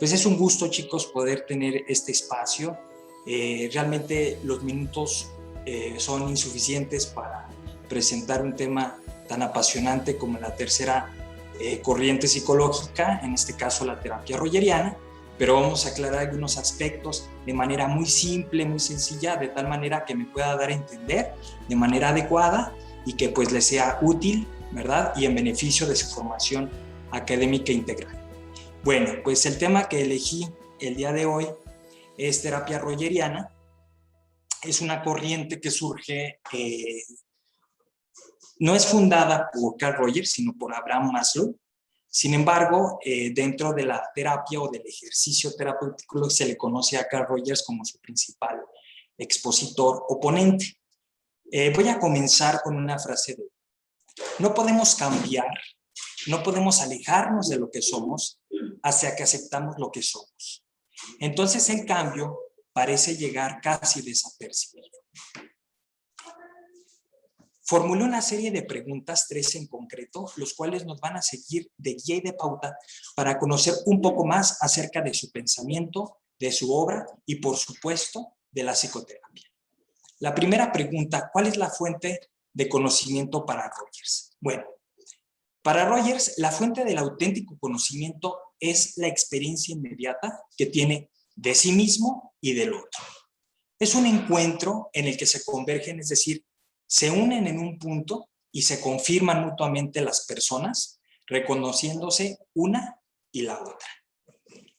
Pues es un gusto, chicos, poder tener este espacio. Realmente los minutos son insuficientes para presentar un tema tan apasionante como la tercera corriente psicológica, en este caso la terapia rogeriana, pero vamos a aclarar algunos aspectos de manera muy simple, muy sencilla, de tal manera que me pueda dar a entender de manera adecuada y que pues les sea útil, ¿verdad? Y en beneficio de su formación académica integral. Bueno, pues el tema que elegí el día de hoy es terapia rogeriana. Es una corriente que surge, no es fundada por Carl Rogers, sino por Abraham Maslow. Sin embargo, dentro de la terapia o del ejercicio terapéutico se le conoce a Carl Rogers como su principal expositor o ponente. Voy a comenzar con una frase de: no podemos cambiar, no podemos alejarnos de lo que somos hasta que aceptamos lo que somos. Entonces el cambio parece llegar casi desapercibido. Formulé una serie de preguntas, 3 en concreto, los cuales nos van a seguir de guía y de pauta para conocer un poco más acerca de su pensamiento, de su obra y, por supuesto, de la psicoterapia. La primera pregunta: ¿cuál es la fuente de conocimiento para Rogers? Bueno, para Rogers, la fuente del auténtico conocimiento es la experiencia inmediata que tiene de sí mismo y del otro. Es un encuentro en el que se convergen, es decir, se unen en un punto y se confirman mutuamente las personas, reconociéndose una y la otra.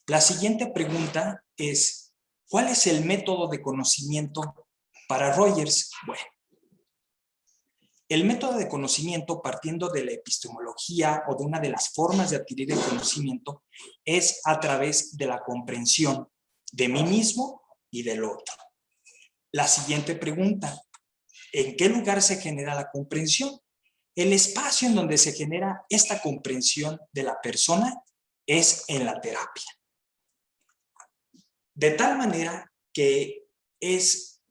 La siguiente pregunta es: ¿cuál es el método de conocimiento para Rogers? Bueno, el método de conocimiento, partiendo de la epistemología o de una de las formas de adquirir el conocimiento, es a través de la comprensión de mí mismo y del otro. La siguiente pregunta: ¿en qué lugar se genera la comprensión? El espacio en donde se genera esta comprensión de la persona es en la terapia. De tal manera que es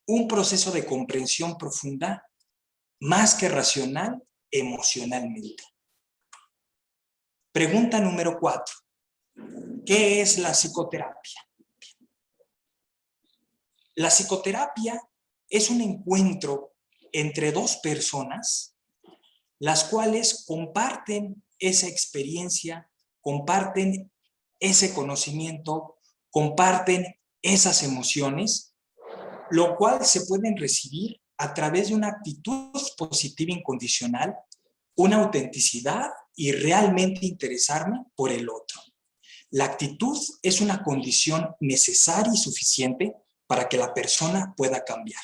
un proceso de comprensión profunda, más que racional, emocionalmente. Pregunta número 4. ¿Qué es la psicoterapia? La psicoterapia es un encuentro entre dos personas, las cuales comparten esa experiencia, comparten ese conocimiento, comparten esas emociones, lo cual se pueden recibir a través de una actitud positiva incondicional, una autenticidad y realmente interesarme por el otro. La actitud es una condición necesaria y suficiente para que la persona pueda cambiar.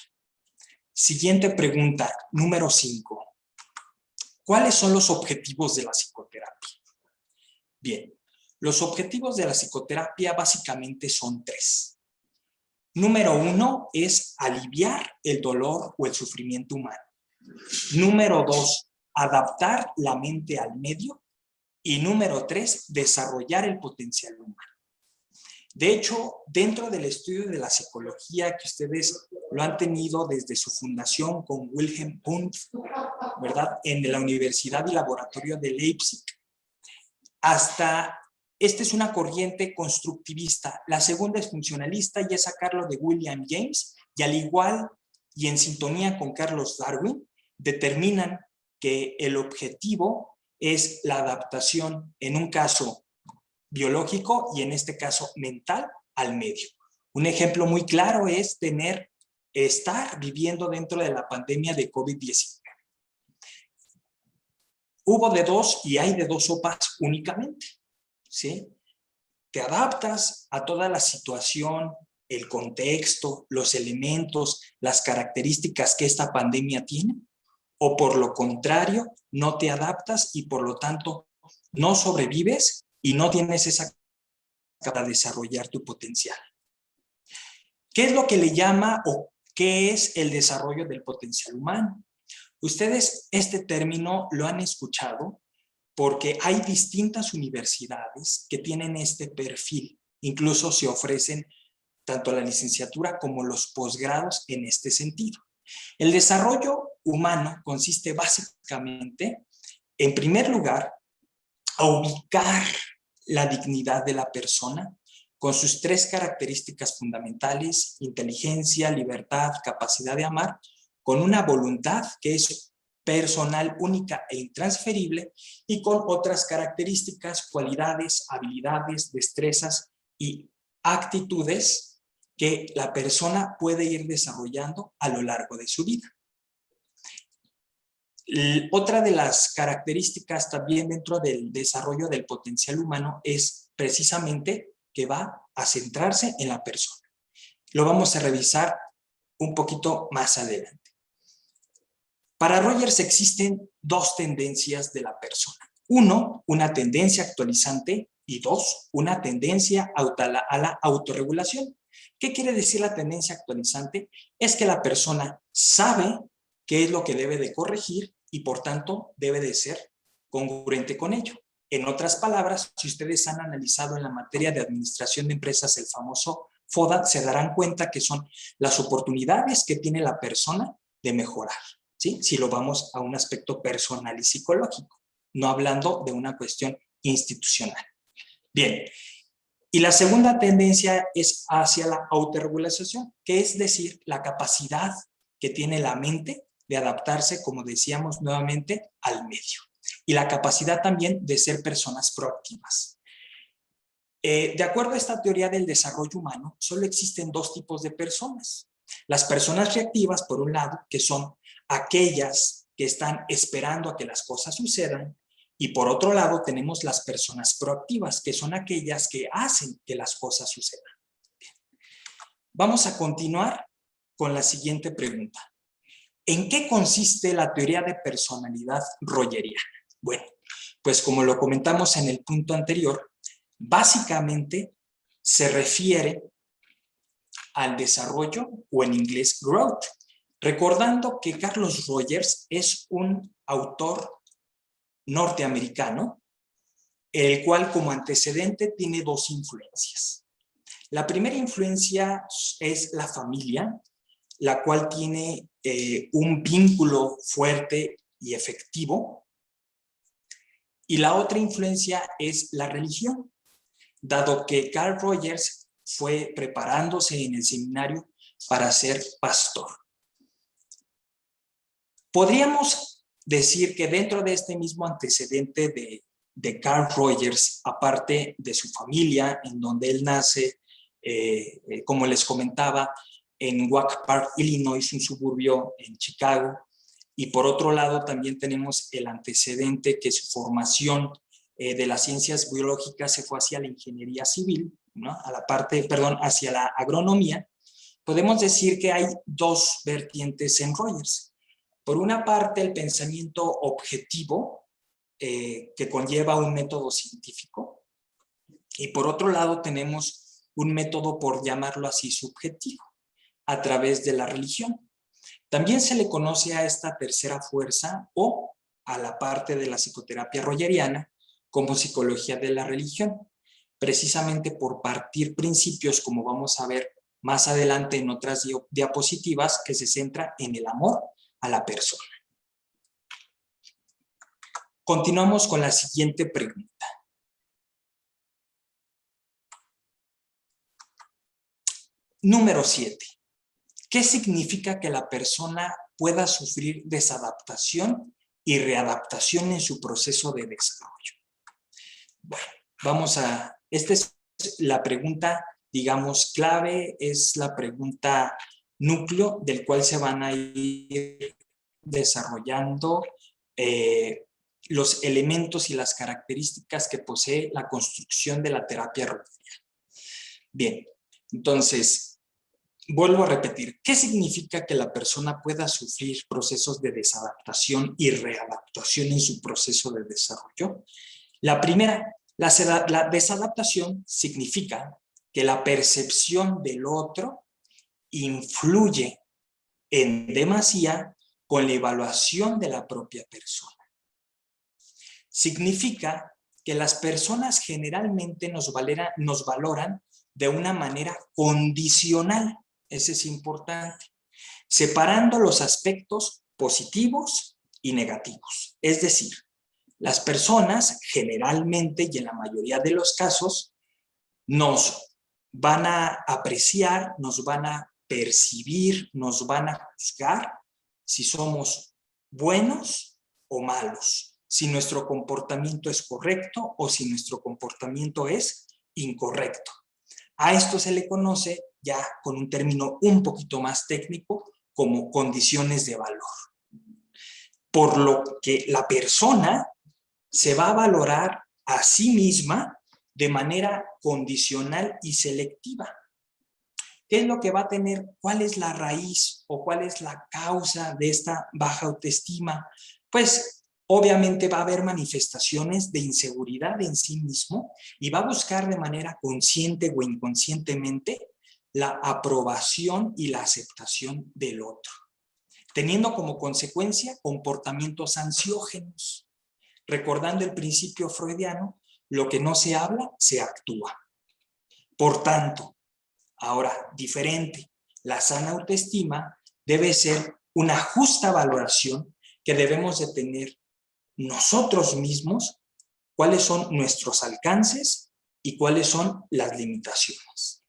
Siguiente pregunta, número 5. ¿Cuáles son los objetivos de la psicoterapia? Bien, los objetivos de la psicoterapia básicamente son 3. Número 1 es aliviar el dolor o el sufrimiento humano. Número 2, adaptar la mente al medio. Y número 3, desarrollar el potencial humano. De hecho, dentro del estudio de la psicología que ustedes lo han tenido desde su fundación con Wilhelm Wundt, ¿verdad?, en la Universidad y Laboratorio de Leipzig, hasta esta es una corriente constructivista. La segunda es funcionalista y es sacarlo de William James, y al igual y en sintonía con Carlos Darwin, determinan que el objetivo es la adaptación, en un caso biológico y en este caso mental, al medio. Un ejemplo muy claro es estar viviendo dentro de la pandemia de COVID-19. Hubo de dos y hay de dos sopas únicamente, ¿sí? Te adaptas a toda la situación, el contexto, los elementos, las características que esta pandemia tiene, o por lo contrario, no te adaptas y por lo tanto no sobrevives y no tienes esa capacidad para desarrollar tu potencial. ¿Qué es lo que le llama o qué es el desarrollo del potencial humano? Ustedes este término lo han escuchado porque hay distintas universidades que tienen este perfil. Incluso se ofrecen tanto la licenciatura como los posgrados en este sentido. El desarrollo humano consiste básicamente, en primer lugar, a ubicar la dignidad de la persona, con sus tres características fundamentales: inteligencia, libertad, capacidad de amar, con una voluntad que es personal, única e intransferible, y con otras características, cualidades, habilidades, destrezas y actitudes que la persona puede ir desarrollando a lo largo de su vida. Otra de las características también dentro del desarrollo del potencial humano es precisamente que va a centrarse en la persona. Lo vamos a revisar un poquito más adelante. Para Rogers existen dos tendencias de la persona. Uno, una tendencia actualizante, y dos, una tendencia a la autorregulación. ¿Qué quiere decir la tendencia actualizante? Es que la persona sabe qué es lo que debe de corregir y por tanto debe de ser congruente con ello. En otras palabras, si ustedes han analizado en la materia de administración de empresas el famoso FODA, se darán cuenta que son las oportunidades que tiene la persona de mejorar, ¿sí? Si lo vamos a un aspecto personal y psicológico, no hablando de una cuestión institucional. Bien, y la segunda tendencia es hacia la autorregulación, que es decir, la capacidad que tiene la mente de adaptarse, como decíamos nuevamente, al medio. Y la capacidad también de ser personas proactivas. De acuerdo a esta teoría del desarrollo humano, solo existen dos tipos de personas. Las personas reactivas, por un lado, que son aquellas que están esperando a que las cosas sucedan, y por otro lado tenemos las personas proactivas, que son aquellas que hacen que las cosas sucedan. Bien. Vamos a continuar con la siguiente pregunta. ¿En qué consiste la teoría de personalidad rogeriana? Bueno, pues como lo comentamos en el punto anterior, básicamente se refiere al desarrollo, o en inglés growth, recordando que Carlos Rogers es un autor norteamericano, el cual como antecedente tiene dos influencias. La primera influencia es la familia, la cual tiene un vínculo fuerte y efectivo, y la otra influencia es la religión, dado que Carl Rogers fue preparándose en el seminario para ser pastor. Podríamos decir que dentro de este mismo antecedente de Carl Rogers, aparte de su familia, en donde él nace, como les comentaba, en Oak Park, Illinois, un suburbio en Chicago, y por otro lado también tenemos el antecedente que su formación de las ciencias biológicas se fue hacia la ingeniería civil, ¿no? Hacia la agronomía. Podemos decir que hay dos vertientes en Rogers. Por una parte, el pensamiento objetivo, que conlleva un método científico, y por otro lado tenemos un método, por llamarlo así, subjetivo, a través de la religión. También se le conoce a esta tercera fuerza, o a la parte de la psicoterapia rogeriana, como psicología de la religión, precisamente por partir principios, como vamos a ver más adelante en otras diapositivas, que se centra en el amor a la persona. Continuamos con la siguiente pregunta. Número 7. ¿Qué significa que la persona pueda sufrir desadaptación y readaptación en su proceso de desarrollo? Bueno, esta es la pregunta, digamos, clave, es la pregunta núcleo del cual se van a ir desarrollando los elementos y las características que posee la construcción de la terapia rogeriana. Bien, entonces, vuelvo a repetir, ¿qué significa que la persona pueda sufrir procesos de desadaptación y readaptación en su proceso de desarrollo? La primera, la desadaptación significa que la percepción del otro influye en demasía con la evaluación de la propia persona. Significa que las personas generalmente nos valoran de una manera condicional. Eso es importante, separando los aspectos positivos y negativos. Es decir, Las personas generalmente y en la mayoría de los casos nos van a apreciar, nos van a percibir, nos van a juzgar si somos buenos o malos, si nuestro comportamiento es correcto o si nuestro comportamiento es incorrecto. A esto se le conoce, ya con un término un poquito más técnico, como condiciones de valor. Por lo que la persona se va a valorar a sí misma de manera condicional y selectiva. ¿Qué es lo que va a tener? ¿Cuál es la raíz o cuál es la causa de esta baja autoestima? Pues obviamente va a haber manifestaciones de inseguridad en sí mismo y va a buscar de manera consciente o inconscientemente la aprobación y la aceptación del otro, teniendo como consecuencia comportamientos ansiógenos. Recordando el principio freudiano, lo que no se habla, se actúa. Por tanto, ahora diferente, la sana autoestima debe ser una justa valoración que debemos de tener nosotros mismos, cuáles son nuestros alcances y cuáles son las limitaciones.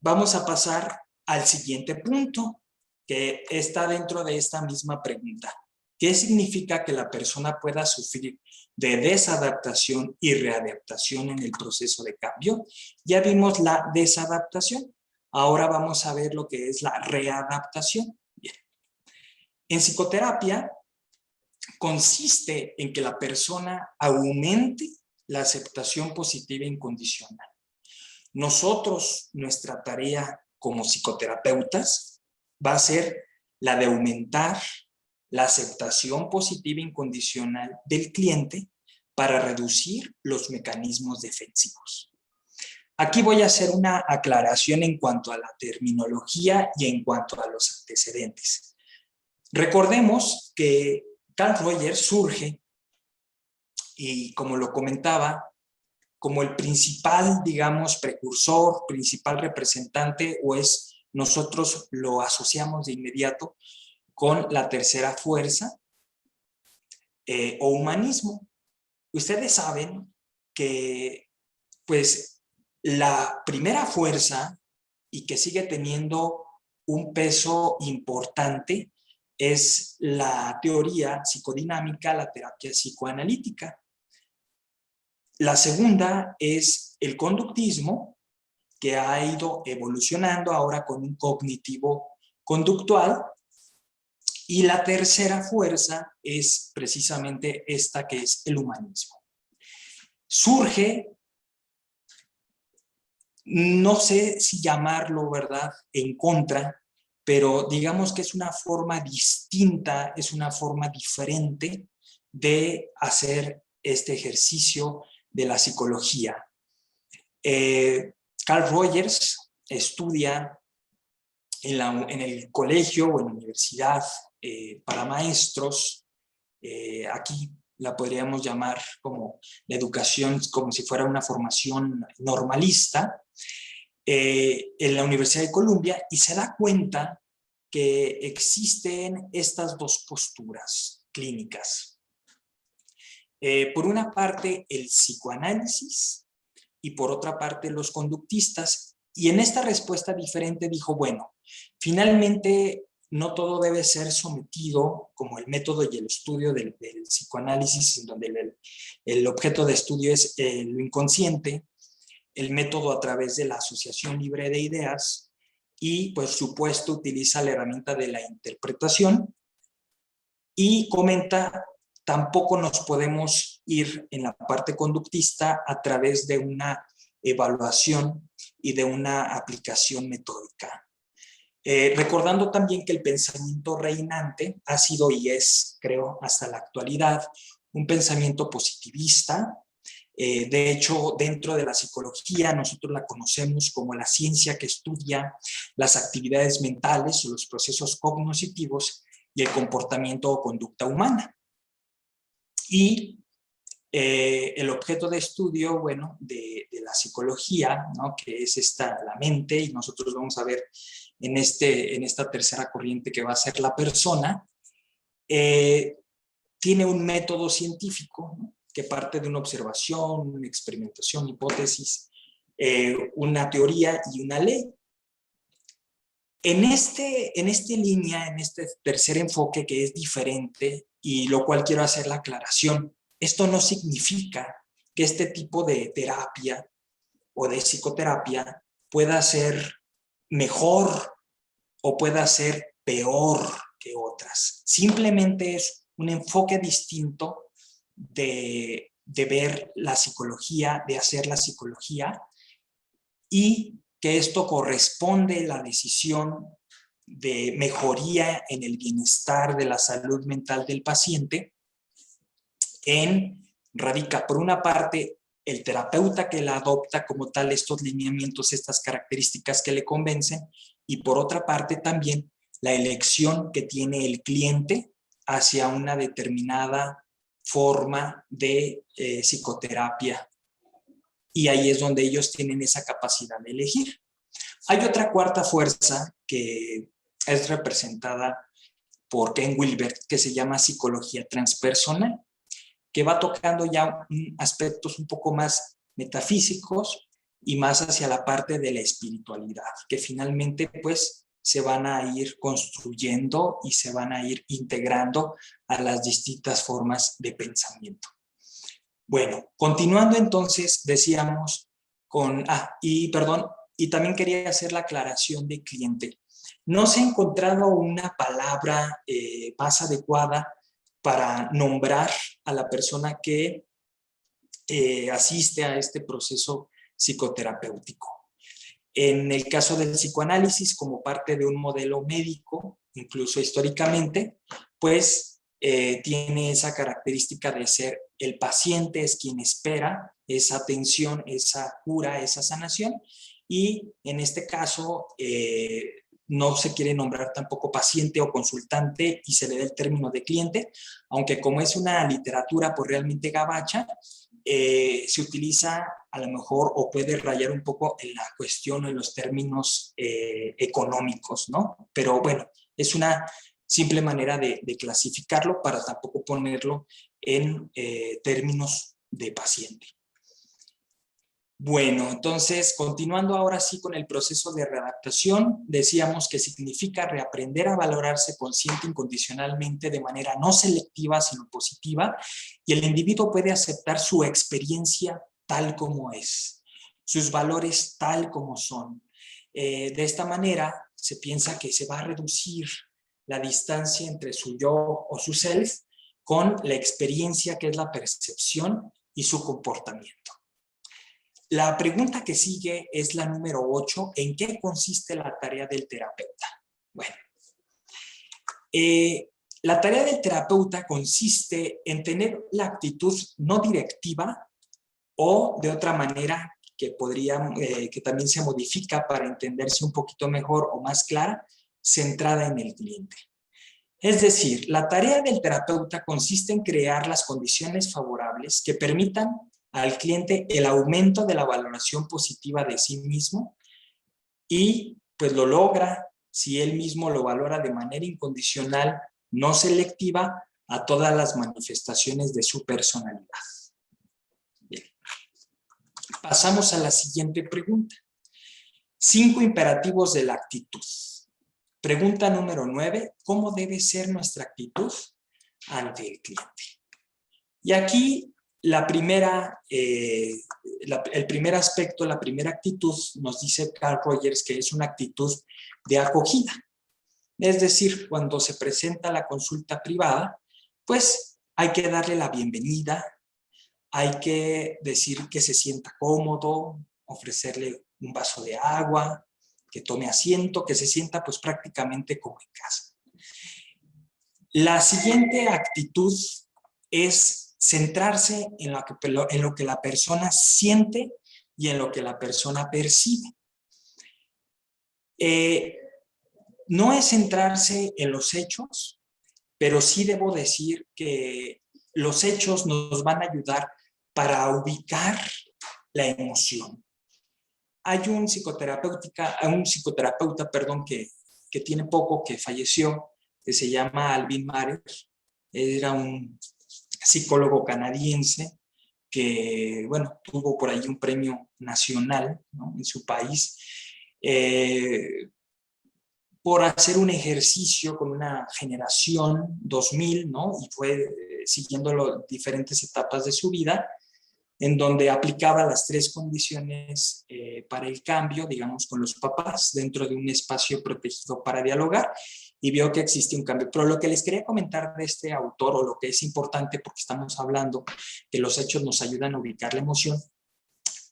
Vamos a pasar al siguiente punto, que está dentro de esta misma pregunta. ¿Qué significa que la persona pueda sufrir de desadaptación y readaptación en el proceso de cambio? Ya vimos la desadaptación. Ahora vamos a ver lo que es la readaptación. Bien. En psicoterapia consiste en que la persona aumente la aceptación positiva e incondicional. Nosotros, nuestra tarea como psicoterapeutas va a ser la de aumentar la aceptación positiva e incondicional del cliente para reducir los mecanismos defensivos. Aquí voy a hacer una aclaración en cuanto a la terminología y en cuanto a los antecedentes. Recordemos que Carl Rogers surge, y como lo comentaba, como el principal, digamos, precursor, principal representante, o es, nosotros lo asociamos de inmediato con la tercera fuerza o humanismo. Ustedes saben que, pues, la primera fuerza y que sigue teniendo un peso importante es la teoría psicodinámica, la terapia psicoanalítica. La segunda es el conductismo, que ha ido evolucionando ahora con un cognitivo conductual. Y la tercera fuerza es precisamente esta, que es el humanismo. Surge, no sé si llamarlo, ¿verdad?, en contra, pero digamos que es una forma distinta, es una forma diferente de hacer este ejercicio de la psicología. Carl Rogers estudia en el colegio o en la universidad para maestros. Aquí la podríamos llamar como la educación, como si fuera una formación normalista, en la Universidad de Columbia, y se da cuenta que existen estas dos posturas clínicas. Por una parte, el psicoanálisis, y por otra parte, los conductistas. Y en esta respuesta diferente dijo, bueno, finalmente no todo debe ser sometido como el método y el estudio del psicoanálisis, en donde el objeto de estudio es lo inconsciente, el método a través de la asociación libre de ideas, y por supuesto utiliza la herramienta de la interpretación, y comenta, tampoco nos podemos ir en la parte conductista a través de una evaluación y de una aplicación metódica. Recordando también que el pensamiento reinante ha sido y es, creo, hasta la actualidad, un pensamiento positivista. De hecho, dentro de la psicología, nosotros la conocemos como la ciencia que estudia las actividades mentales o los procesos cognitivos y el comportamiento o conducta humana. Y el objeto de estudio, bueno, de la psicología, ¿no?, que es la mente, y nosotros vamos a ver en esta tercera corriente que va a ser la persona, tiene un método científico, ¿no?, que parte de una observación, una experimentación, hipótesis, una teoría y una ley. En esta línea, en este tercer enfoque que es diferente, y lo cual quiero hacer la aclaración, esto no significa que este tipo de terapia o de psicoterapia pueda ser mejor o pueda ser peor que otras. Simplemente es un enfoque distinto de ver la psicología, de hacer la psicología, y que esto corresponde a la decisión de mejoría en el bienestar de la salud mental del paciente. Radica, por una parte, el terapeuta que la adopta como tal estos lineamientos, estas características que le convencen, y por otra parte también la elección que tiene el cliente hacia una determinada forma de psicoterapia. Y ahí es donde ellos tienen esa capacidad de elegir. Hay otra cuarta fuerza que es representada por Ken Wilber, que se llama psicología transpersonal, que va tocando ya aspectos un poco más metafísicos y más hacia la parte de la espiritualidad, que finalmente pues se van a ir construyendo y se van a ir integrando a las distintas formas de pensamiento. Bueno, continuando entonces, decíamos y también quería hacer la aclaración de cliente. No se ha encontrado una palabra más adecuada para nombrar a la persona que asiste a este proceso psicoterapéutico. En el caso del psicoanálisis, como parte de un modelo médico, incluso históricamente, pues tiene esa característica de ser el paciente es quien espera esa atención, esa cura, esa sanación, y en este caso no se quiere nombrar tampoco paciente o consultante y se le da el término de cliente, aunque como es una literatura pues realmente gabacha, se utiliza a lo mejor o puede rayar un poco en la cuestión o en los términos económicos, ¿no? Pero bueno, es una simple manera de clasificarlo para tampoco ponerlo en términos de paciente. Bueno, entonces, continuando ahora sí con el proceso de readaptación, decíamos que significa reaprender a valorarse consciente incondicionalmente de manera no selectiva, sino positiva, y el individuo puede aceptar su experiencia tal como es, sus valores tal como son. De esta manera, se piensa que se va a reducir la distancia entre su yo o su self con la experiencia que es la percepción y su comportamiento. La pregunta que sigue es la número 8. ¿En qué consiste la tarea del terapeuta? Bueno, la tarea del terapeuta consiste en tener la actitud no directiva o de otra manera que que también se modifica para entenderse un poquito mejor o más clara, centrada en el cliente. Es decir, la tarea del terapeuta consiste en crear las condiciones favorables que permitan al cliente el aumento de la valoración positiva de sí mismo, y pues lo logra si él mismo lo valora de manera incondicional, no selectiva, a todas las manifestaciones de su personalidad. Bien. Pasamos a la siguiente pregunta. 5 imperativos de la actitud. Pregunta número 9. ¿Cómo debe ser nuestra actitud ante el cliente? Y aquí el primer aspecto, la primera actitud, nos dice Carl Rogers que es una actitud de acogida. Es decir, cuando se presenta la consulta privada, pues hay que darle la bienvenida, hay que decir que se sienta cómodo, ofrecerle un vaso de agua, que tome asiento, que se sienta pues prácticamente como en casa. La siguiente actitud es centrarse en lo que la persona siente y en lo que la persona percibe. No es centrarse en los hechos, pero sí debo decir que los hechos nos van a ayudar para ubicar la emoción. Hay un psicoterapeuta, que tiene poco, que falleció, que se llama Alvin Mare, Era un psicólogo canadiense que, bueno, tuvo por ahí un premio nacional, ¿no?, en su país, por hacer un ejercicio con una generación 2000, ¿no? Y fue siguiendo las diferentes etapas de su vida, en donde aplicaba las 3 condiciones para el cambio, digamos, con los papás, dentro de un espacio protegido para dialogar, y vio que existe un cambio. Pero lo que les quería comentar de este autor, o lo que es importante, porque estamos hablando que los hechos nos ayudan a ubicar la emoción,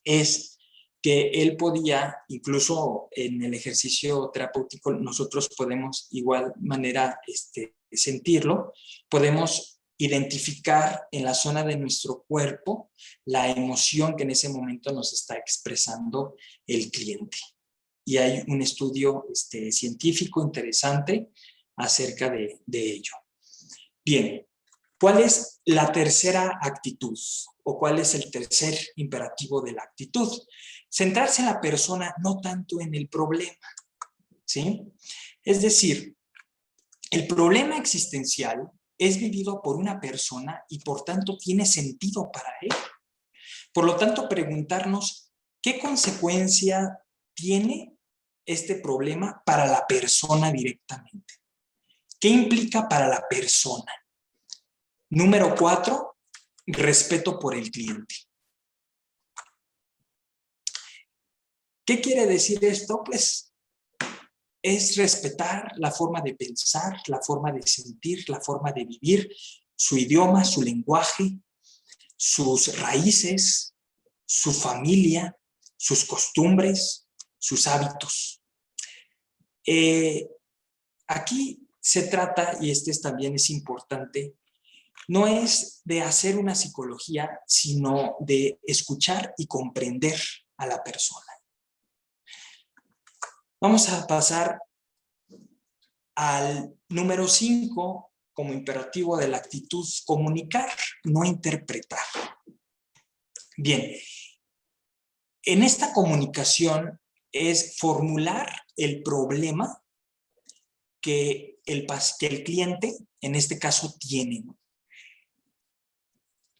es que él podía, incluso en el ejercicio terapéutico, nosotros podemos igual manera sentirlo, podemos identificar en la zona de nuestro cuerpo la emoción que en ese momento nos está expresando el cliente. Y hay un estudio científico interesante acerca de ello. Bien, ¿cuál es la tercera actitud? ¿O cuál es el tercer imperativo de la actitud? Centrarse en la persona, no tanto en el problema, ¿sí? Es decir, el problema existencial es vivido por una persona y por tanto tiene sentido para él. Por lo tanto, preguntarnos qué consecuencia tiene este problema para la persona directamente. ¿Qué implica para la persona? Número 4, respeto por el cliente. ¿Qué quiere decir esto? Pues es respetar la forma de pensar, la forma de sentir, la forma de vivir, su idioma, su lenguaje, sus raíces, su familia, sus costumbres, sus hábitos. Aquí se trata, y también es importante, no es de hacer una psicología, sino de escuchar y comprender a la persona. Vamos a pasar al número 5 como imperativo de la actitud: comunicar, no interpretar. Bien, en esta comunicación es formular el problema que el cliente, en este caso, tiene.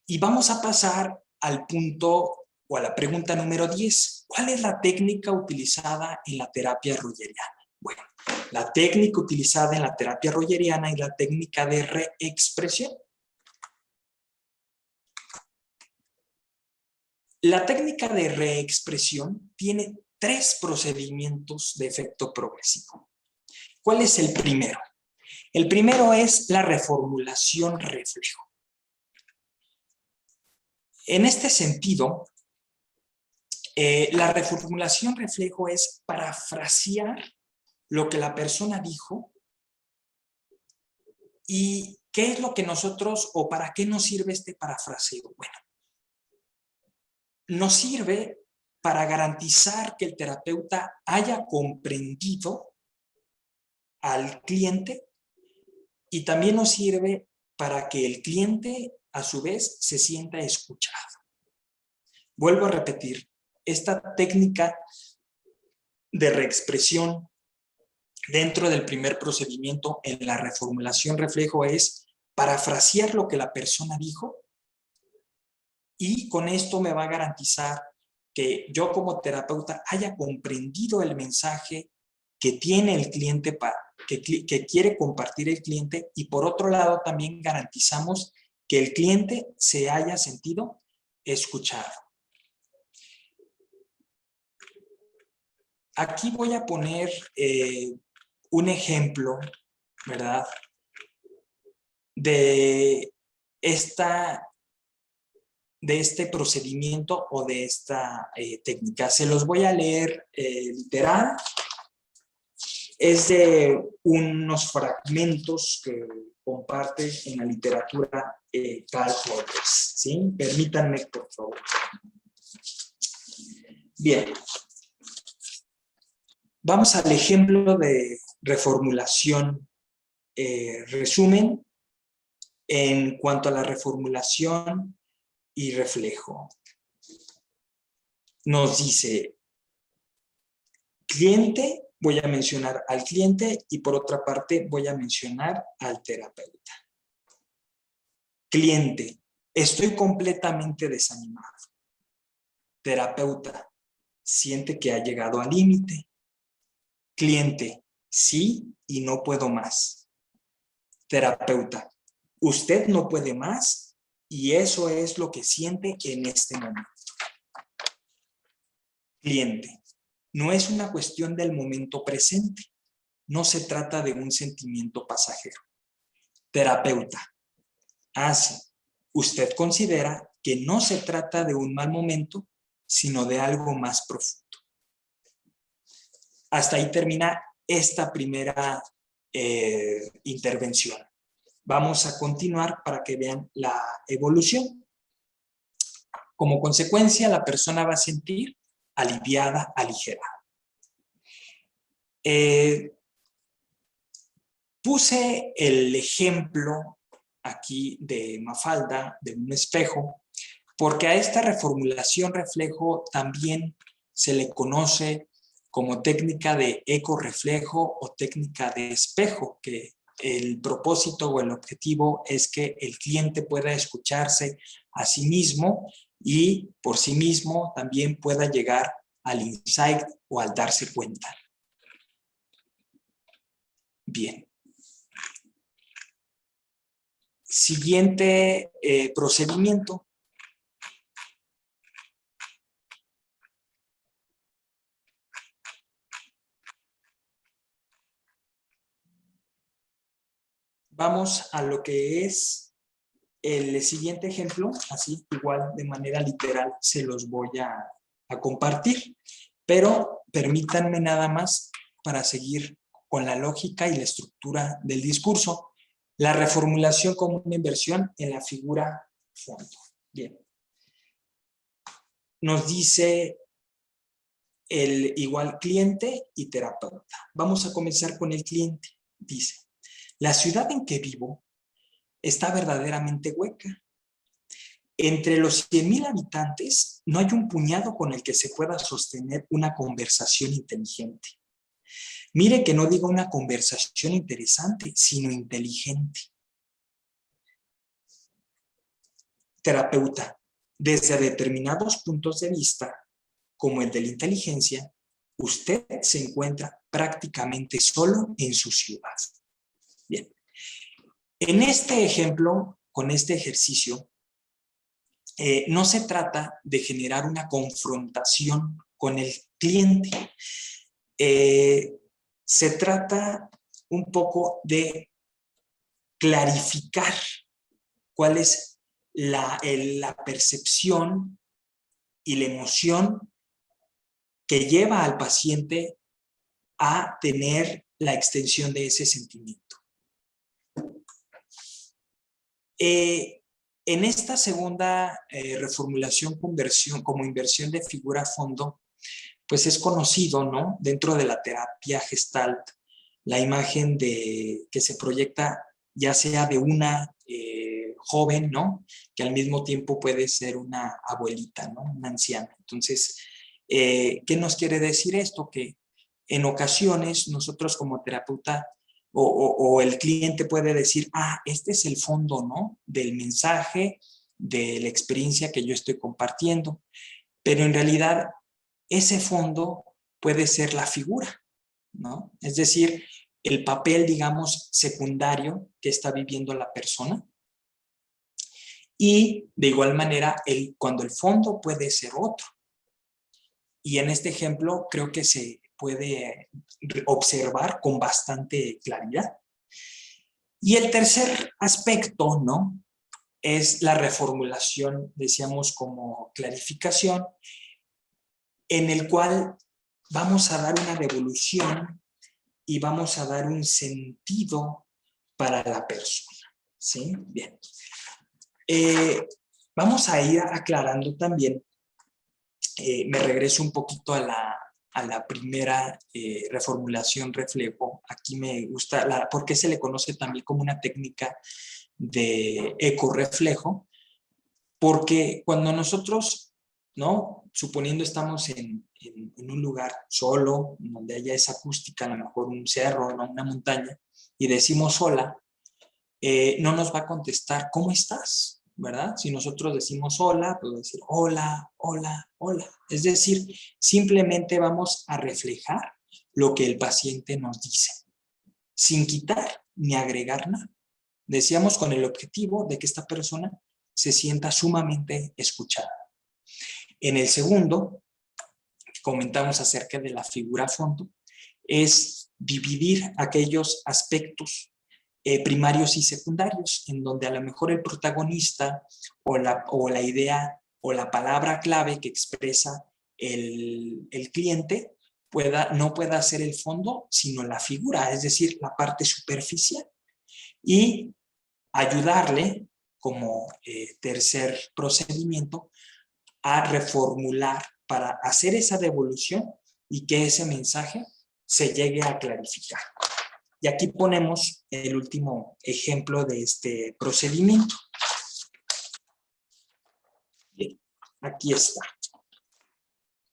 Y vamos a pasar al punto o a la pregunta número 10. ¿Cuál es la técnica utilizada en la terapia rogeriana? Bueno, la técnica utilizada en la terapia rogeriana es la técnica de reexpresión. La técnica de reexpresión tiene 3 procedimientos de efecto progresivo. ¿Cuál es el primero? El primero es la reformulación reflejo. En este sentido, la reformulación reflejo es parafrasear lo que la persona dijo y qué es lo que nosotros, o para qué nos sirve este parafraseo. Bueno, nos sirve para garantizar que el terapeuta haya comprendido al cliente, y también nos sirve para que el cliente a su vez se sienta escuchado. Vuelvo a repetir, esta técnica de reexpresión dentro del primer procedimiento en la reformulación reflejo es parafrasear lo que la persona dijo, y con esto me va a garantizar que yo como terapeuta haya comprendido el mensaje que tiene el cliente, que quiere compartir el cliente, y por otro lado también garantizamos que el cliente se haya sentido escuchado. Aquí voy a poner un ejemplo, ¿verdad?, de este procedimiento o de esta técnica. Se los voy a leer literal. Es de unos fragmentos que comparte en la literatura Carl Holtz, ¿sí? Permítanme, por favor. Bien. Vamos al ejemplo de reformulación. Resumen en cuanto a la reformulación y reflejo. Nos dice cliente, voy a mencionar al cliente, y por otra parte voy a mencionar al terapeuta. Cliente, estoy completamente desanimado. Terapeuta, siente que ha llegado al límite. Cliente, sí y no puedo más. Terapeuta, usted no puede más y eso es lo que siente en este momento. Cliente, no es una cuestión del momento presente. No se trata de un sentimiento pasajero. Terapeuta, sí. Usted considera que no se trata de un mal momento, sino de algo más profundo. Hasta ahí termina esta primera intervención. Vamos a continuar para que vean la evolución. Como consecuencia, la persona va a sentir aliviada, aligerada. Puse el ejemplo aquí de Mafalda, de un espejo, porque a esta reformulación reflejo también se le conoce como técnica de eco-reflejo o técnica de espejo, que el propósito o el objetivo es que el cliente pueda escucharse a sí mismo y por sí mismo también pueda llegar al insight o al darse cuenta. Bien. Siguiente procedimiento. Vamos a lo que es el siguiente ejemplo, así igual de manera literal se los voy a compartir, pero permítanme nada más para seguir con la lógica y la estructura del discurso. La reformulación como una inversión en la figura fondo. Bien. Nos dice el igual cliente y terapeuta. Vamos a comenzar con el cliente. Dice, la ciudad en que vivo está verdaderamente hueca. Entre los 100,000 habitantes no hay un puñado con el que se pueda sostener una conversación inteligente. Mire que no digo una conversación interesante, sino inteligente. Terapeuta, desde determinados puntos de vista, como el de la inteligencia, usted se encuentra prácticamente solo en su ciudad. Bien. En este ejemplo, con este ejercicio, no se trata de generar una confrontación con el cliente. Se trata un poco de clarificar cuál es la percepción y la emoción que lleva al paciente a tener la extensión de ese sentimiento. En esta segunda reformulación como inversión de figura a fondo, pues es conocido, ¿no? Dentro de la terapia Gestalt, la imagen que se proyecta ya sea de una joven, ¿no? Que al mismo tiempo puede ser una abuelita, ¿no? Una anciana. Entonces, ¿qué nos quiere decir esto? Que en ocasiones nosotros como terapeuta o el cliente puede decir, este es el fondo, ¿no? Del mensaje, de la experiencia que yo estoy compartiendo. Pero en realidad, ese fondo puede ser la figura, ¿no? Es decir, el papel, digamos, secundario que está viviendo la persona. Y de igual manera, cuando el fondo puede ser otro. Y en este ejemplo creo que se puede observar con bastante claridad. Y el tercer aspecto, ¿no? Es la reformulación, decíamos, como clarificación, en el cual vamos a dar una devolución y vamos a dar un sentido para la persona. ¿Sí? Bien. Vamos a ir aclarando también, me regreso un poquito a la primera reformulación reflejo. Aquí me gusta, porque se le conoce también como una técnica de eco-reflejo, porque cuando nosotros, ¿no? Suponiendo estamos en un lugar solo, donde haya esa acústica, a lo mejor un cerro, ¿no? Una montaña, y decimos hola, no nos va a contestar ¿cómo estás? ¿Verdad? Si nosotros decimos hola, pues va a decir hola, hola, hola. Es decir, simplemente vamos a reflejar lo que el paciente nos dice, sin quitar ni agregar nada. Decíamos con el objetivo de que esta persona se sienta sumamente escuchada. En el segundo, comentamos acerca de la figura a fondo, es dividir aquellos aspectos primarios y secundarios, en donde a lo mejor el protagonista o la idea o la palabra clave que expresa el cliente no pueda ser el fondo, sino la figura, es decir, la parte superficial. Y ayudarle, como tercer procedimiento, a reformular para hacer esa devolución y que ese mensaje se llegue a clarificar. Y aquí ponemos el último ejemplo de este procedimiento. Bien, aquí está.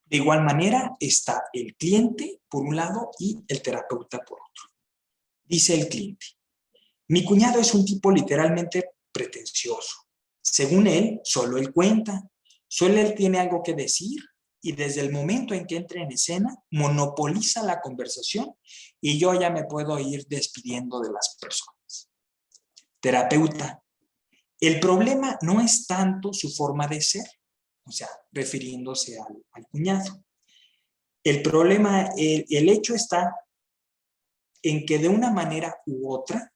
De igual manera está el cliente por un lado y el terapeuta por otro. Dice el cliente: mi cuñado es un tipo literalmente pretencioso. Según él, solo él cuenta. Solo él tiene algo que decir y desde el momento en que entra en escena, monopoliza la conversación y yo ya me puedo ir despidiendo de las personas. Terapeuta: el problema no es tanto su forma de ser, o sea, refiriéndose al cuñado. El problema, el hecho está en que de una manera u otra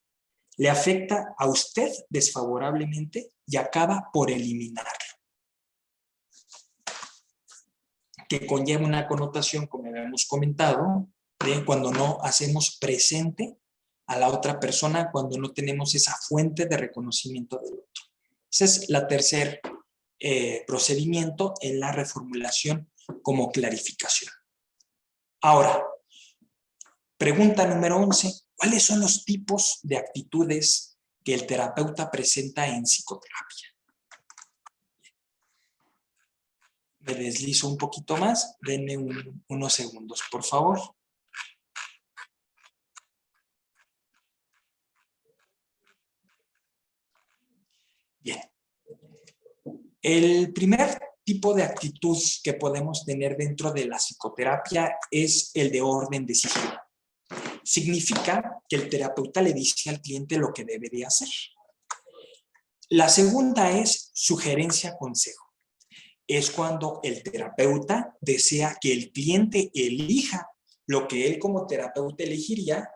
le afecta a usted desfavorablemente y acaba por eliminarlo. Que conlleva una connotación, como habíamos comentado, de cuando no hacemos presente a la otra persona, cuando no tenemos esa fuente de reconocimiento del otro. Ese es el tercer procedimiento en la reformulación como clarificación. Ahora, pregunta número 11. ¿Cuáles son los tipos de actitudes que el terapeuta presenta en psicoterapia? Me deslizo un poquito más, denme unos segundos, por favor. Bien. El primer tipo de actitud que podemos tener dentro de la psicoterapia es el de orden decisivo. Significa que el terapeuta le dice al cliente lo que debe de hacer. La segunda es sugerencia-consejo. Es cuando el terapeuta desea que el cliente elija lo que él como terapeuta elegiría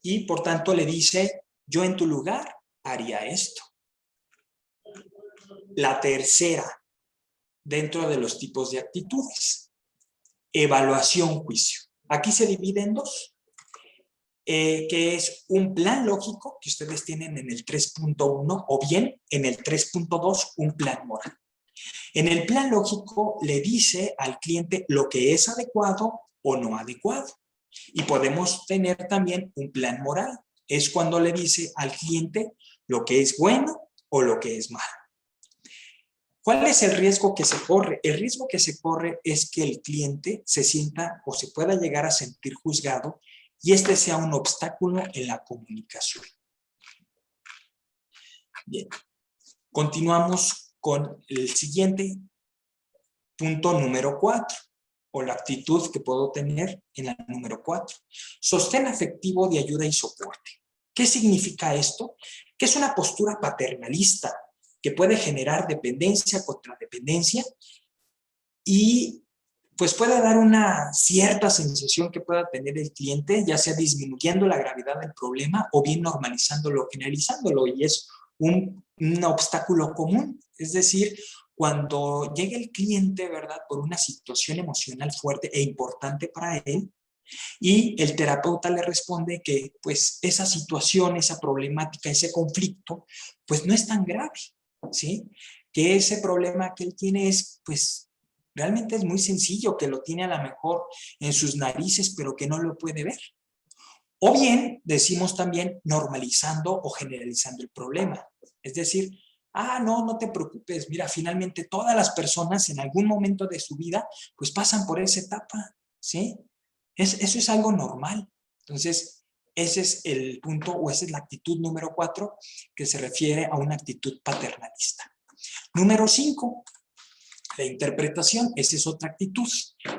y por tanto le dice, yo en tu lugar haría esto. La tercera, dentro de los tipos de actitudes, evaluación-juicio. Aquí se divide en dos, que es un plan lógico que ustedes tienen en el 3.1 o bien en el 3.2 un plan moral. En el plan lógico le dice al cliente lo que es adecuado o no adecuado. Y podemos tener también un plan moral. Es cuando le dice al cliente lo que es bueno o lo que es malo. ¿Cuál es el riesgo que se corre? El riesgo que se corre es que el cliente se sienta o se pueda llegar a sentir juzgado y este sea un obstáculo en la comunicación. Bien, continuamos con el siguiente punto número 4, o la actitud que puedo tener en la número 4. Sostén afectivo de ayuda y soporte. ¿Qué significa esto? Que es una postura paternalista que puede generar dependencia contra dependencia y pues puede dar una cierta sensación que pueda tener el cliente, ya sea disminuyendo la gravedad del problema o bien normalizándolo, generalizándolo, y es un obstáculo común. Es decir, cuando llega el cliente, ¿verdad?, por una situación emocional fuerte e importante para él, y el terapeuta le responde que pues esa situación, esa problemática, ese conflicto, pues no es tan grave, ¿sí? Que ese problema que él tiene es pues realmente es muy sencillo, que lo tiene a lo mejor en sus narices, pero que no lo puede ver. O bien decimos también normalizando o generalizando el problema. Es decir, no te preocupes, mira, finalmente todas las personas en algún momento de su vida pues pasan por esa etapa, ¿sí? Eso es algo normal. Entonces, Ese es el punto, o esa es la actitud número 4, que se refiere a una actitud paternalista. Número 5, la interpretación. Esa es otra actitud.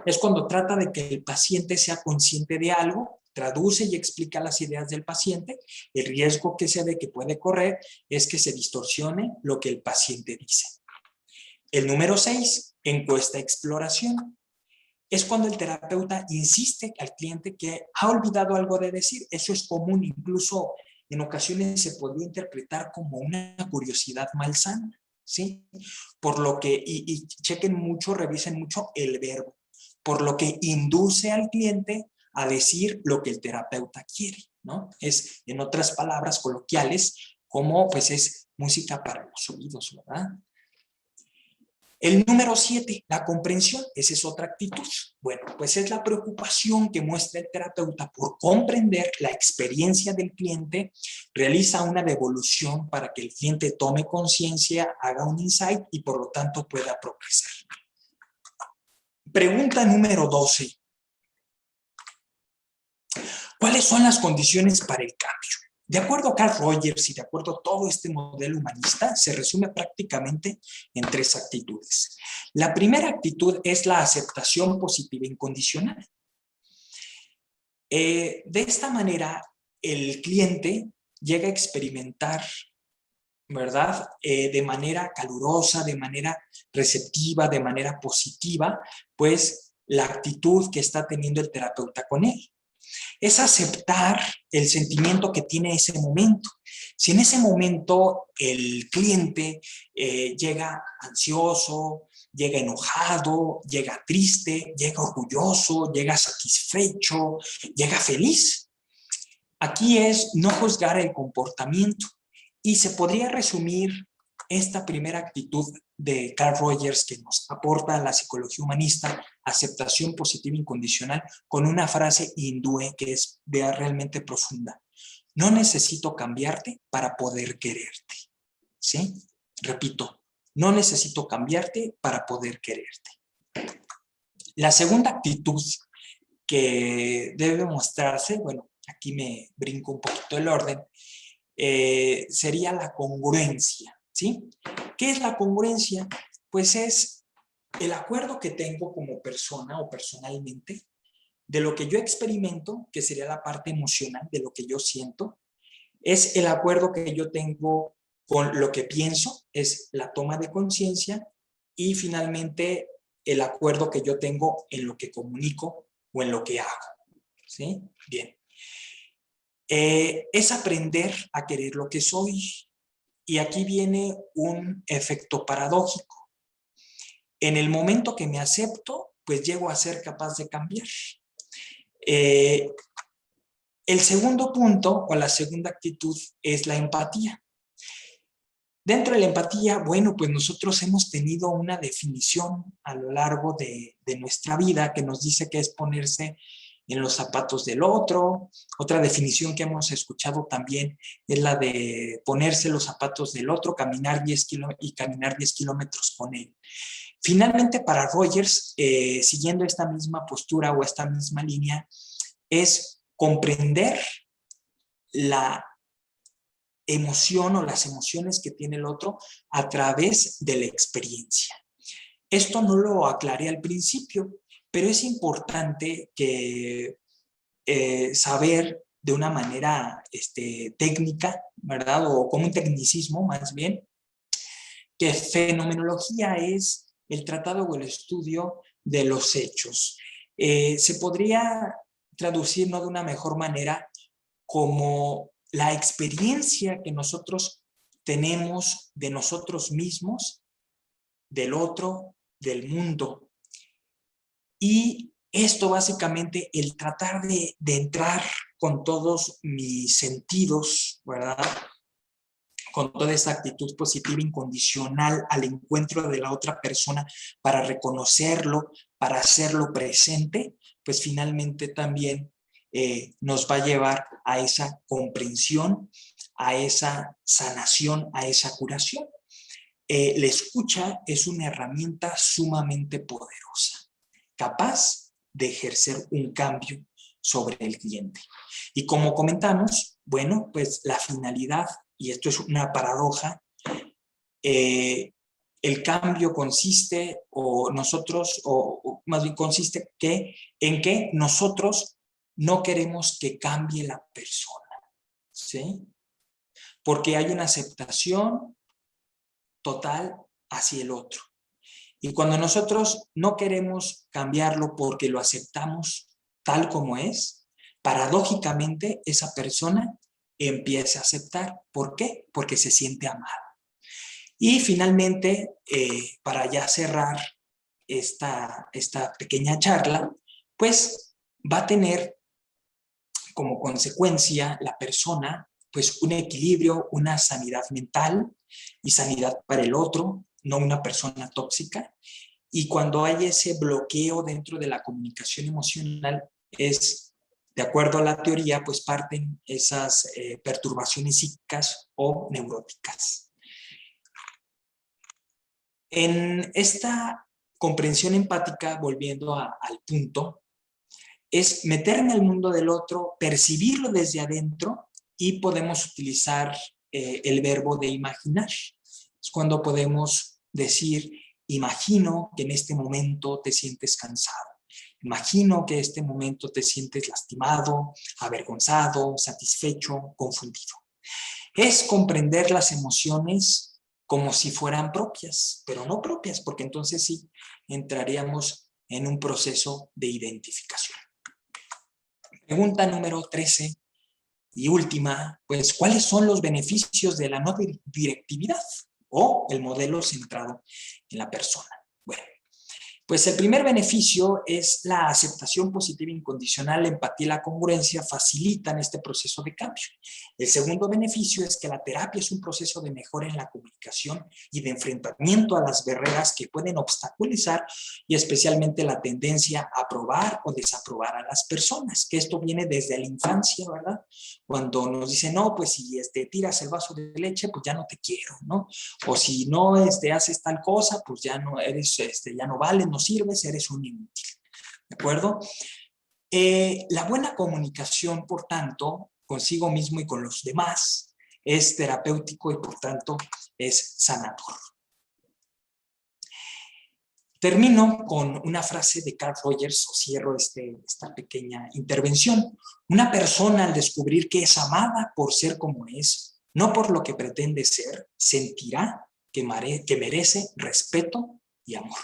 Es cuando trata de que el paciente sea consciente de algo, traduce y explica las ideas del paciente. El riesgo que se ve que puede correr es que se distorsione lo que el paciente dice. El número 6, encuesta exploración. Es cuando el terapeuta insiste al cliente que ha olvidado algo de decir. Eso es común, incluso en ocasiones se podría interpretar como una curiosidad malsana, ¿sí? Por lo que, y chequen mucho, revisen mucho el verbo, por lo que induce al cliente a decir lo que el terapeuta quiere, ¿no? Es, en otras palabras coloquiales, como pues es música para los oídos, ¿verdad? El número 7, la comprensión. Esa es otra actitud. Bueno, pues es la preocupación que muestra el terapeuta por comprender la experiencia del cliente, realiza una devolución para que el cliente tome conciencia, haga un insight y por lo tanto pueda progresar. Pregunta número 12. ¿Cuáles son las condiciones para el cambio? De acuerdo a Carl Rogers y de acuerdo a todo este modelo humanista, se resume prácticamente en 3 actitudes. La primera actitud es la aceptación positiva incondicional. De esta manera, el cliente llega a experimentar, ¿verdad? De manera calurosa, de manera receptiva, de manera positiva, pues la actitud que está teniendo el terapeuta con él. Es aceptar el sentimiento que tiene ese momento. Si en ese momento el cliente llega ansioso, llega enojado, llega triste, llega orgulloso, llega satisfecho, llega feliz. Aquí es no juzgar el comportamiento y se podría resumir esta primera actitud de Carl Rogers que nos aporta la psicología humanista, aceptación positiva incondicional, con una frase hindúe que es realmente profunda. No necesito cambiarte para poder quererte. ¿Sí? Repito, no necesito cambiarte para poder quererte. La segunda actitud que debe mostrarse, bueno, aquí me brinco un poquito el orden, sería la congruencia, ¿sí? ¿Qué es la congruencia? Pues es el acuerdo que tengo como persona o personalmente de lo que yo experimento, que sería la parte emocional de lo que yo siento, es el acuerdo que yo tengo con lo que pienso, es la toma de conciencia y finalmente el acuerdo que yo tengo en lo que comunico o en lo que hago, ¿sí? Bien. Es aprender a querer lo que soy. Y aquí viene un efecto paradójico. En el momento que me acepto, pues llego a ser capaz de cambiar. El segundo punto o la segunda actitud es la empatía. Dentro de la empatía, bueno, pues nosotros hemos tenido una definición a lo largo de nuestra vida que nos dice que es ponerse en los zapatos del otro. Otra definición que hemos escuchado también es la de ponerse los zapatos del otro, caminar 10 kilómetros con él. Finalmente, para Rogers, siguiendo esta misma postura o esta misma línea, es comprender la emoción o las emociones que tiene el otro a través de la experiencia. Esto no lo aclaré al principio, pero es importante que saber de una manera técnica, ¿verdad? O como un tecnicismo más bien, que fenomenología es el tratado o el estudio de los hechos. Se podría traducir, ¿no?, de una mejor manera como la experiencia que nosotros tenemos de nosotros mismos, del otro, del mundo. Y esto básicamente, el tratar de entrar con todos mis sentidos, ¿verdad?, con toda esa actitud positiva incondicional al encuentro de la otra persona para reconocerlo, para hacerlo presente, pues finalmente también nos va a llevar a esa comprensión, a esa sanación, a esa curación. La escucha es una herramienta sumamente poderosa, capaz de ejercer un cambio sobre el cliente. Y como comentamos, bueno, pues la finalidad, y esto es una paradoja, el cambio consiste, o más bien consiste en que nosotros no queremos que cambie la persona, ¿sí? Porque hay una aceptación total hacia el otro. Y cuando nosotros no queremos cambiarlo porque lo aceptamos tal como es, paradójicamente esa persona empieza a aceptar. ¿Por qué? Porque se siente amada. Y finalmente, para ya cerrar esta pequeña charla, pues va a tener como consecuencia la persona pues un equilibrio, una sanidad mental y sanidad para el otro, no una persona tóxica. Y cuando hay ese bloqueo dentro de la comunicación emocional, es, de acuerdo a la teoría, pues parten esas perturbaciones psíquicas o neuróticas. En esta comprensión empática, volviendo al punto, es meterme al mundo del otro, percibirlo desde adentro y podemos utilizar el verbo de imaginar. Es cuando podemos decir, imagino que en este momento te sientes cansado. Imagino que en este momento te sientes lastimado, avergonzado, satisfecho, confundido. Es comprender las emociones como si fueran propias, pero no propias, porque entonces sí entraríamos en un proceso de identificación. Pregunta número 13 y última, pues, ¿cuáles son los beneficios de la no directividad o el modelo centrado en la persona? Bueno, pues el primer beneficio es la aceptación positiva incondicional, la empatía y la congruencia facilitan este proceso de cambio. El segundo beneficio es que la terapia es un proceso de mejora en la comunicación y de enfrentamiento a las barreras que pueden obstaculizar y especialmente la tendencia a aprobar o desaprobar a las personas, que esto viene desde la infancia, ¿verdad? Cuando nos dicen, no, pues si tiras el vaso de leche, pues ya no te quiero, ¿no? O si no haces tal cosa, pues ya no eres, ya no vales, no sirves, eres un inútil. ¿De acuerdo? La buena comunicación, por tanto, consigo mismo y con los demás, es terapéutico y por tanto es sanador. Termino con una frase de Carl Rogers, o cierro esta pequeña intervención. Una persona al descubrir que es amada por ser como es, no por lo que pretende ser, sentirá que merece respeto y amor.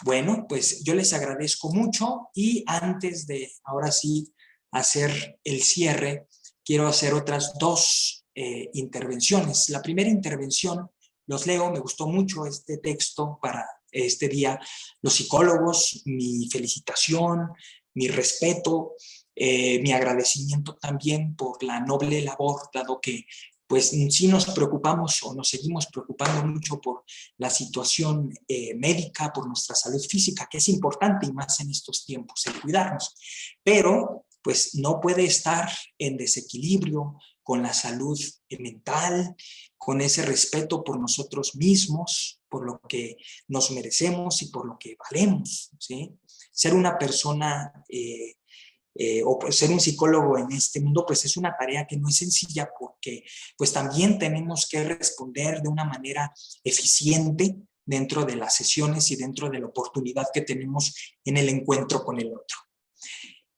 Bueno, pues yo les agradezco mucho y antes de ahora sí hacer el cierre, quiero hacer otras dos intervenciones. La primera intervención, los leo, me gustó mucho este texto para este día. Los psicólogos, mi felicitación, mi respeto, mi agradecimiento también por la noble labor, dado que pues sí nos preocupamos o nos seguimos preocupando mucho por la situación médica, por nuestra salud física, que es importante y más en estos tiempos, el cuidarnos. Pero pues no puede estar en desequilibrio con la salud mental, con ese respeto por nosotros mismos, por lo que nos merecemos y por lo que valemos, ¿sí? Ser una persona o pues ser un psicólogo en este mundo, pues es una tarea que no es sencilla porque pues también tenemos que responder de una manera eficiente dentro de las sesiones y dentro de la oportunidad que tenemos en el encuentro con el otro.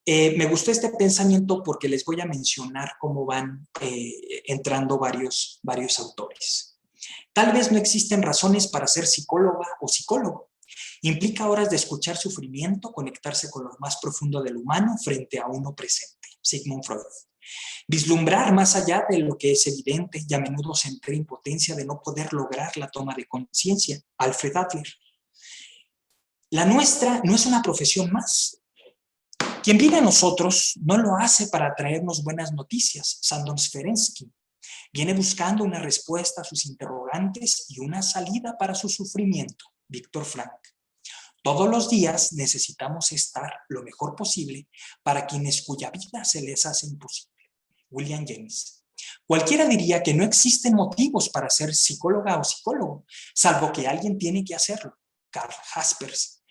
Me gustó este pensamiento porque les voy a mencionar cómo van entrando varios autores. Tal vez no existen razones para ser psicóloga o psicólogo. Implica horas de escuchar sufrimiento, conectarse con lo más profundo del humano frente a uno presente. Sigmund Freud. Vislumbrar más allá de lo que es evidente y a menudo sentir impotencia de no poder lograr la toma de conciencia. Alfred Adler. La nuestra no es una profesión más. Quien vive a nosotros no lo hace para traernos buenas noticias. Sandor Ferenczi. Viene buscando una respuesta a sus interrogantes y una salida para su sufrimiento. Víctor Frank. Todos los días necesitamos estar lo mejor posible para quienes cuya vida se les hace imposible. William James. Cualquiera diría que no existen motivos para ser psicóloga o psicólogo, salvo que alguien tiene que hacerlo. Karl Jaspers.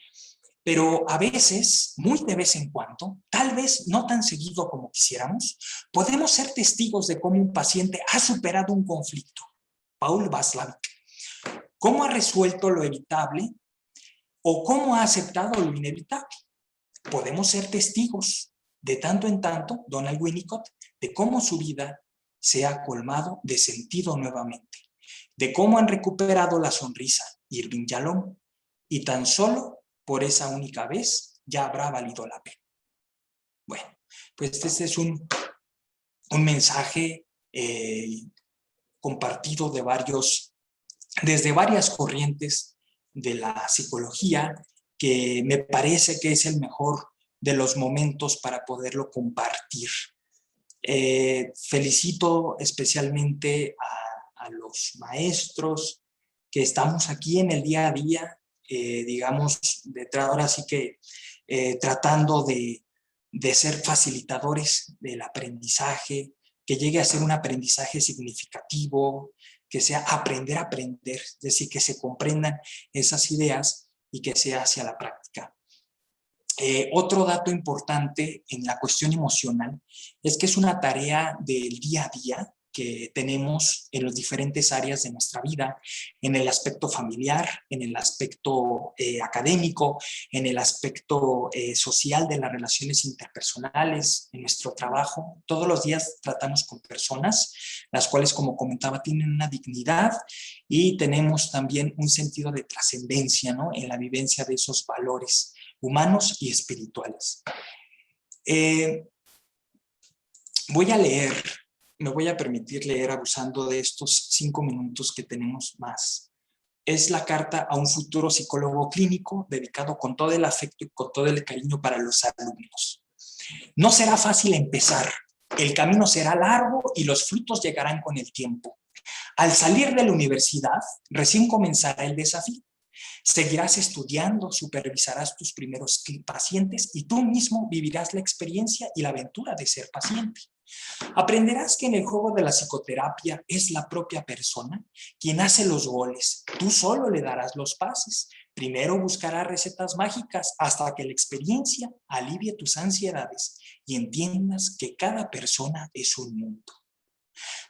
pero a veces, muy de vez en cuando, tal vez no tan seguido como quisiéramos, podemos ser testigos de cómo un paciente ha superado un conflicto. Paul Václavic. ¿Cómo ha resuelto lo evitable o cómo ha aceptado lo inevitable? Podemos ser testigos de tanto en tanto, Donald Winnicott, de cómo su vida se ha colmado de sentido nuevamente, de cómo han recuperado la sonrisa Irving Yalom, y tan solo por esa única vez ya habrá valido la pena. Bueno, pues este es un mensaje compartido desde varias corrientes de la psicología, que me parece que es el mejor de los momentos para poderlo compartir. Felicito especialmente a los maestros que estamos aquí en el día a día, digamos, ahora sí que tratando de ser facilitadores del aprendizaje, que llegue a ser un aprendizaje significativo, que sea aprender a aprender, es decir, que se comprendan esas ideas y que sea hacia la práctica. Otro dato importante en la cuestión emocional es que es una tarea del día a día que tenemos en las diferentes áreas de nuestra vida, en el aspecto familiar, en el aspecto académico, en el aspecto social de las relaciones interpersonales, en nuestro trabajo. Todos los días tratamos con personas, las cuales, como comentaba, tienen una dignidad y tenemos también un sentido de trascendencia, ¿no?, en la vivencia de esos valores humanos y espirituales. Me voy a permitir leer, abusando de estos 5 minutos que tenemos más. Es la carta a un futuro psicólogo clínico dedicado con todo el afecto y con todo el cariño para los alumnos. No será fácil empezar. El camino será largo y los frutos llegarán con el tiempo. Al salir de la universidad, recién comenzará el desafío. Seguirás estudiando, supervisarás tus primeros pacientes y tú mismo vivirás la experiencia y la aventura de ser paciente. Aprenderás que en el juego de la psicoterapia es la propia persona quien hace los goles. Tú solo le darás los pases. Primero buscarás recetas mágicas hasta que la experiencia alivie tus ansiedades y entiendas que cada persona es un mundo.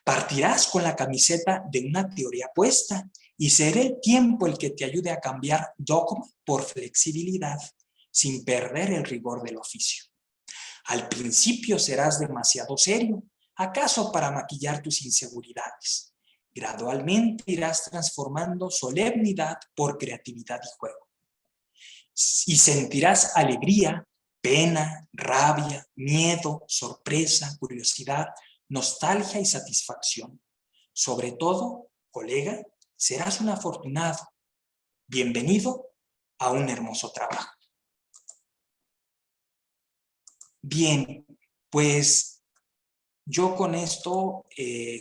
Partirás con la camiseta de una teoría puesta y será el tiempo el que te ayude a cambiar dogma por flexibilidad, sin perder el rigor del oficio. Al principio serás demasiado serio, acaso para maquillar tus inseguridades. Gradualmente irás transformando solemnidad por creatividad y juego. Y sentirás alegría, pena, rabia, miedo, sorpresa, curiosidad, nostalgia y satisfacción. Sobre todo, colega, serás un afortunado. Bienvenido a un hermoso trabajo. Bien, pues yo con esto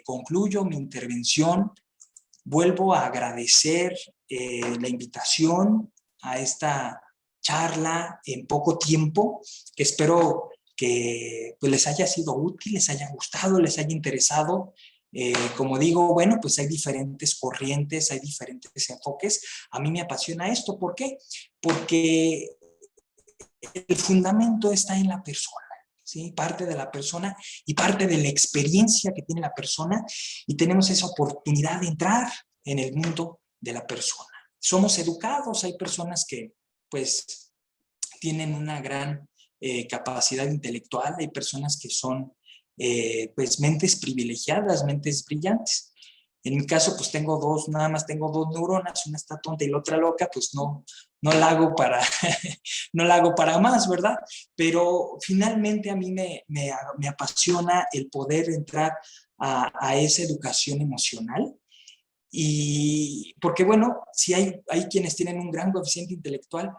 concluyo mi intervención. Vuelvo a agradecer la invitación a esta charla en poco tiempo, que espero que pues, les haya sido útil, les haya gustado, les haya interesado. Como digo, bueno, pues hay diferentes corrientes, hay diferentes enfoques. A mí me apasiona esto. ¿Por qué? Porque el fundamento está en la persona, ¿sí? Parte de la persona y parte de la experiencia que tiene la persona, y tenemos esa oportunidad de entrar en el mundo de la persona. Somos educados, hay personas que pues tienen una gran capacidad intelectual, hay personas que son pues mentes privilegiadas, mentes brillantes. En mi caso, pues nada más tengo 2 neuronas, una está tonta y la otra loca, pues no la hago para, no la hago para más, ¿verdad? Pero finalmente a mí me apasiona el poder entrar a esa educación emocional. Y porque, bueno, sí hay quienes tienen un gran coeficiente intelectual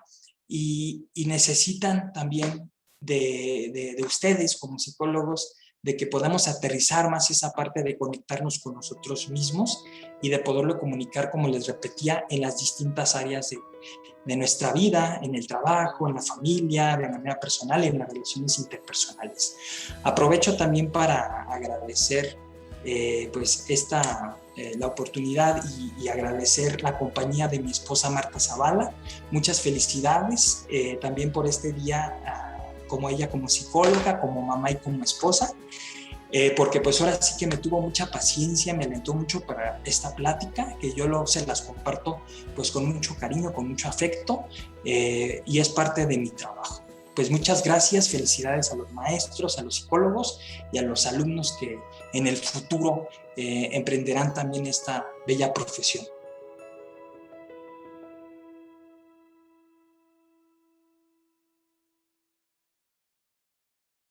y necesitan también de ustedes como psicólogos, de que podamos aterrizar más esa parte de conectarnos con nosotros mismos y de poderlo comunicar, como les repetía, en las distintas áreas de nuestra vida, en el trabajo, en la familia, de manera personal, en las relaciones interpersonales. Aprovecho también para agradecer pues la oportunidad y agradecer la compañía de mi esposa Marta Zavala. Muchas felicidades también por este día, como ella como psicóloga, como mamá y como esposa. Porque pues ahora sí que me tuvo mucha paciencia, me alentó mucho para esta plática, que yo se las comparto pues con mucho cariño, con mucho afecto, y es parte de mi trabajo. Pues muchas gracias, felicidades a los maestros, a los psicólogos y a los alumnos que en el futuro emprenderán también esta bella profesión.